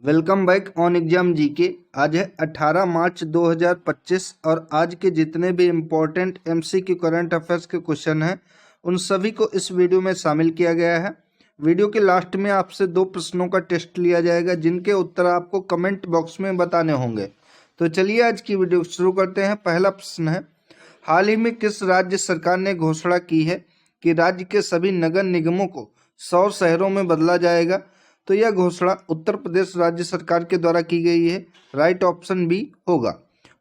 Welcome back on exam GK. आज है 18 मार्च 2025 और आज के जितने भी इम्पोर्टेंट एमसीक्यू करंट अफेयर्स के क्वेश्चन हैं उन सभी को इस वीडियो में शामिल किया गया है। वीडियो के लास्ट में आपसे 2 प्रश्नों का टेस्ट लिया जाएगा जिनके उत्तर आपको कमेंट बॉक्स में बताने होंगे। तो चलिए आज की वीडियो शुरू करते हैं। पहला प्रश्न है, हाल ही में किस राज्य सरकार ने घोषणा की है कि राज्य के सभी नगर निगमों को 100 शहरों में बदला जाएगा? तो यह घोषणा उत्तर प्रदेश राज्य सरकार के द्वारा की गई है। राइट ऑप्शन बी होगा।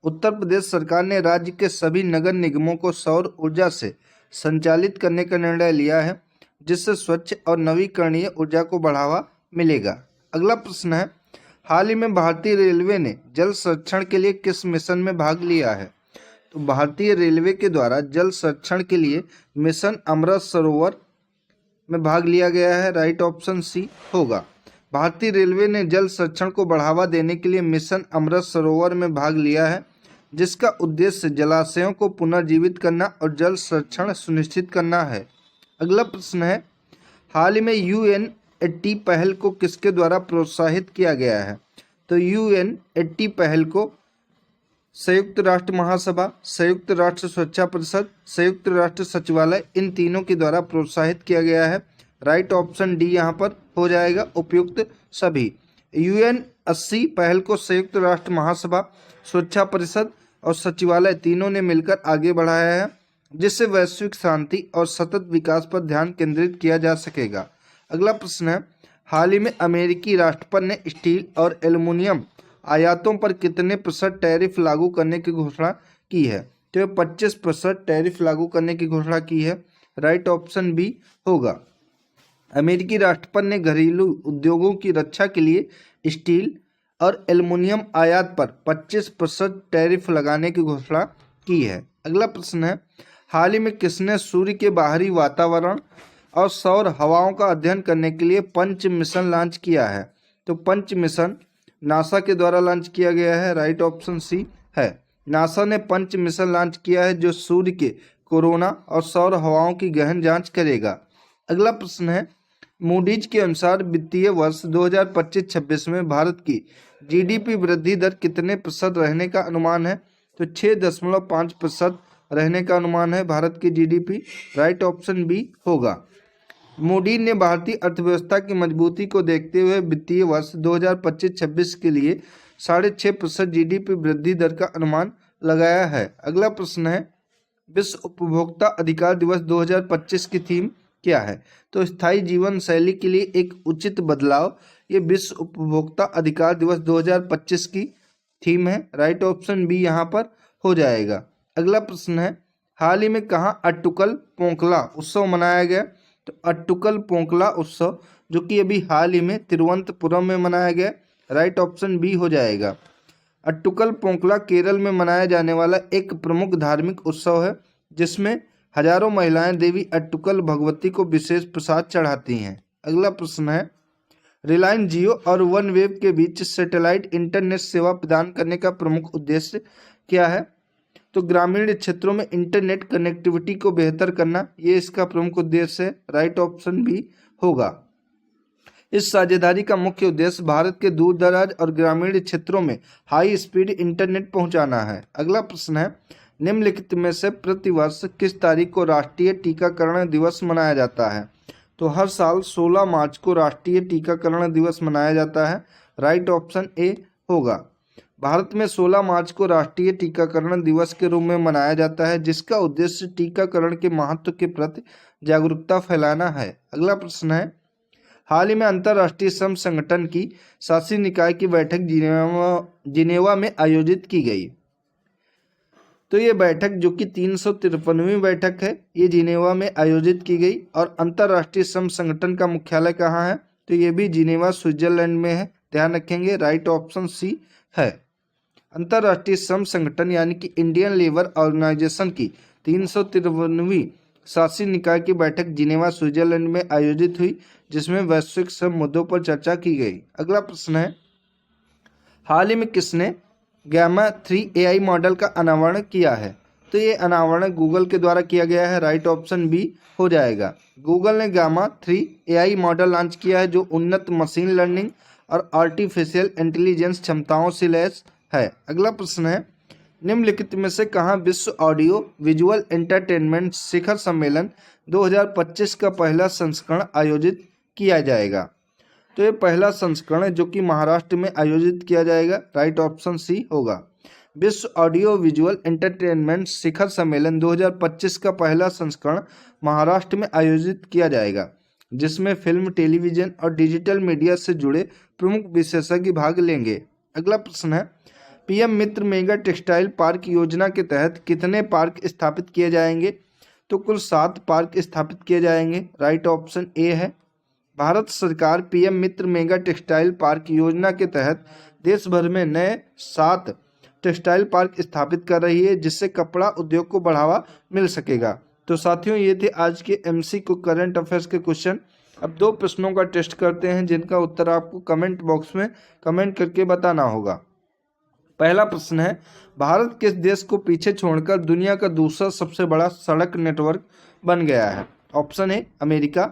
उत्तर प्रदेश सरकार ने राज्य के सभी नगर निगमों को सौर ऊर्जा से संचालित करने का निर्णय लिया है, जिससे स्वच्छ और नवीकरणीय ऊर्जा को बढ़ावा मिलेगा। अगला प्रश्न है, हाल ही में भारतीय रेलवे ने जल संरक्षण के लिए किस मिशन में भाग लिया है? तो भारतीय रेलवे के द्वारा जल संरक्षण के लिए मिशन अमृत सरोवर में भाग लिया गया है। राइट ऑप्शन सी होगा। भारतीय रेलवे ने जल संरक्षण को बढ़ावा देने के लिए मिशन अमृत सरोवर में भाग लिया है, जिसका उद्देश्य जलाशयों को पुनर्जीवित करना और जल संरक्षण सुनिश्चित करना है। अगला प्रश्न है, हाल ही में UN80 पहल को किसके द्वारा प्रोत्साहित किया गया है? तो UN80 पहल को संयुक्त राष्ट्र महासभा, संयुक्त राष्ट्र सुरक्षा परिषद, संयुक्त राष्ट्र सचिवालय, इन तीनों के द्वारा प्रोत्साहित किया गया है। राइट ऑप्शन डी यहाँ पर हो जाएगा, उपयुक्त सभी। UN80 पहल को संयुक्त राष्ट्र महासभा, सुरक्षा परिषद और सचिवालय तीनों ने मिलकर आगे बढ़ाया है, जिससे वैश्विक शांति और सतत विकास पर ध्यान केंद्रित किया जा सकेगा। अगला प्रश्न है, हाल ही में अमेरिकी राष्ट्रपति ने स्टील और एल्युमिनियम आयातों पर कितने % टैरिफ लागू करने की घोषणा की है? तो 25% टैरिफ लागू करने की घोषणा की है। राइट ऑप्शन बी होगा। अमेरिकी राष्ट्रपति ने घरेलू उद्योगों की रक्षा के लिए स्टील और एल्युमिनियम आयात पर 25% टैरिफ लगाने की घोषणा की है। अगला प्रश्न है, हाल ही में किसने सूर्य के बाहरी वातावरण और सौर हवाओं का अध्ययन करने के लिए पंच मिशन लॉन्च किया है? तो पंच मिशन नासा के द्वारा लॉन्च किया गया है। राइट ऑप्शन सी है। नासा ने पंच मिशन लॉन्च किया है जो सूर्य के कोरोना और सौर हवाओं की गहन जांच करेगा। अगला प्रश्न है, मूडीज के अनुसार वित्तीय वर्ष 2025-26 में भारत की GDP वृद्धि दर कितने % रहने का अनुमान है? तो 6.5% रहने का अनुमान है भारत की GDP। राइट ऑप्शन बी होगा। मूडी ने भारतीय अर्थव्यवस्था की मजबूती को देखते हुए वित्तीय वर्ष 2025-26 के लिए 6.5% GDP वृद्धि दर का अनुमान लगाया है। अगला प्रश्न है, विश्व उपभोक्ता अधिकार दिवस 2025 की थीम क्या है? तो स्थायी जीवन शैली के लिए एक उचित बदलाव, ये विश्व उपभोक्ता अधिकार दिवस 2025 की थीम है। राइट ऑप्शन बी यहाँ पर हो जाएगा। अगला प्रश्न है, हाल ही में कहाँ अट्टुकल पोंकला उत्सव मनाया गया? तो अट्टुकल पोंकला उत्सव जो कि अभी हाल ही में तिरुवनंतपुरम में मनाया गया। राइट ऑप्शन बी हो जाएगा। अट्टुकल पोंकला केरल में मनाया जाने वाला एक प्रमुख धार्मिक उत्सव है, जिसमें हजारों महिलाएं देवी अट्टुकल भगवती को विशेष प्रसाद चढ़ाती हैं। अगला प्रश्न है, रिलायंस जियो और वनवेव के बीच सैटेलाइट इंटरनेट सेवा प्रदान करने का प्रमुख उद्देश्य क्या है? तो ग्रामीण क्षेत्रों में इंटरनेट कनेक्टिविटी को बेहतर करना, ये इसका प्रमुख उद्देश्य है। राइट ऑप्शन भी होगा। इस साझेदारी का मुख्य उद्देश्य भारत के दूर दराज और ग्रामीण क्षेत्रों में हाई स्पीड इंटरनेट पहुंचाना है। अगला प्रश्न है, निम्नलिखित में से प्रतिवर्ष किस तारीख को राष्ट्रीय टीकाकरण दिवस मनाया जाता है? तो हर साल 16 मार्च को राष्ट्रीय टीकाकरण दिवस मनाया जाता है। राइट ऑप्शन ए होगा। भारत में 16 मार्च को राष्ट्रीय टीकाकरण दिवस के रूप में मनाया जाता है, जिसका उद्देश्य टीकाकरण के महत्व के प्रति जागरूकता फैलाना है। अगला प्रश्न है, हाल ही में अंतर्राष्ट्रीय श्रम संगठन की शासी निकाय की बैठक जिनेवा में आयोजित की गई। तो ये बैठक जो कि 353वीं बैठक है, ये जिनेवा में आयोजित की गई। और अंतर्राष्ट्रीय श्रम संगठन का मुख्यालय कहाँ है? तो ये भी जिनेवा स्विट्जरलैंड में है, ध्यान रखेंगे। राइट ऑप्शन सी है। अंतर्राष्ट्रीय श्रम संगठन यानी कि इंडियन लेबर ऑर्गेनाइजेशन की 353वीं शासी निकाय की बैठक जिनेवा स्विट्जरलैंड में आयोजित हुई, जिसमें वैश्विक श्रम मुद्दों पर चर्चा की गई। अगला प्रश्न है, हाल ही में किसने गामा 3 AI मॉडल का अनावरण किया है? तो ये अनावरण गूगल के द्वारा किया गया है। राइट ऑप्शन बी हो जाएगा। गूगल ने गामा 3 AI मॉडल लॉन्च किया है, जो उन्नत मशीन लर्निंग और आर्टिफिशियल इंटेलिजेंस क्षमताओं से लैस है। अगला प्रश्न है, निम्नलिखित में से कहाँ विश्व ऑडियो विजुअल एंटरटेनमेंट शिखर सम्मेलन 2025 का पहला संस्करण आयोजित किया जाएगा? तो ये पहला संस्करण है जो कि महाराष्ट्र में आयोजित किया जाएगा। राइट ऑप्शन सी होगा। विश्व ऑडियो विजुअल एंटरटेनमेंट शिखर सम्मेलन 2025 का पहला संस्करण महाराष्ट्र में आयोजित किया जाएगा, जिसमें फिल्म, टेलीविजन और डिजिटल मीडिया से जुड़े प्रमुख विशेषज्ञ भाग लेंगे। अगला प्रश्न है, पीएम मित्र मेगा टेक्सटाइल पार्क योजना के तहत कितने पार्क स्थापित किए जाएंगे? तो कुल 7 पार्क स्थापित किए जाएंगे। राइट ऑप्शन ए है। भारत सरकार पीएम मित्र मेगा टेक्सटाइल पार्क योजना के तहत देश भर में नए 7 टेक्सटाइल पार्क स्थापित कर रही है, जिससे कपड़ा उद्योग को बढ़ावा मिल सकेगा। तो साथियों, ये थे आज के एमसीक्यू करंट अफेयर्स के क्वेश्चन। अब 2 प्रश्नों का टेस्ट करते हैं, जिनका उत्तर आपको कमेंट बॉक्स में कमेंट करके बताना होगा। पहला प्रश्न है, भारत किस देश को पीछे छोड़कर दुनिया का दूसरा सबसे बड़ा सड़क नेटवर्क बन गया है? ऑप्शन ए अमेरिका,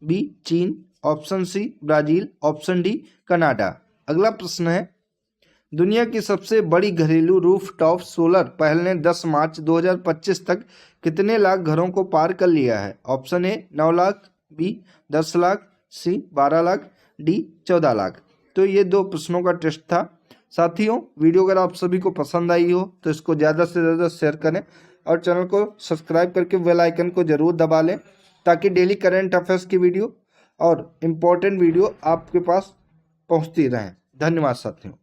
बी चीन, option C Brazil, option D Canada. अगला प्रश्न है, दुनिया की सबसे बड़ी घरेलू रूफटॉप सोलर पहल ने 10 मार्च 2025 तक कितने लाख घरों को पार कर लिया है? Option A 9 lakh, B 10 lakh, C 12 lakh, D 14 lakh. तो ये 2 प्रश्नों का टेस्ट था। साथियों, वीडियो अगर आप सभी को पसंद आई हो तो इसको ज़्यादा से ज़्यादा शेयर करें और चैनल को सब्सक्राइब करके बेल आइकन को ज़रूर दबा लें, ताकि डेली करंट अफेयर्स की वीडियो और इम्पोर्टेंट वीडियो आपके पास पहुंचती रहें। धन्यवाद साथियों।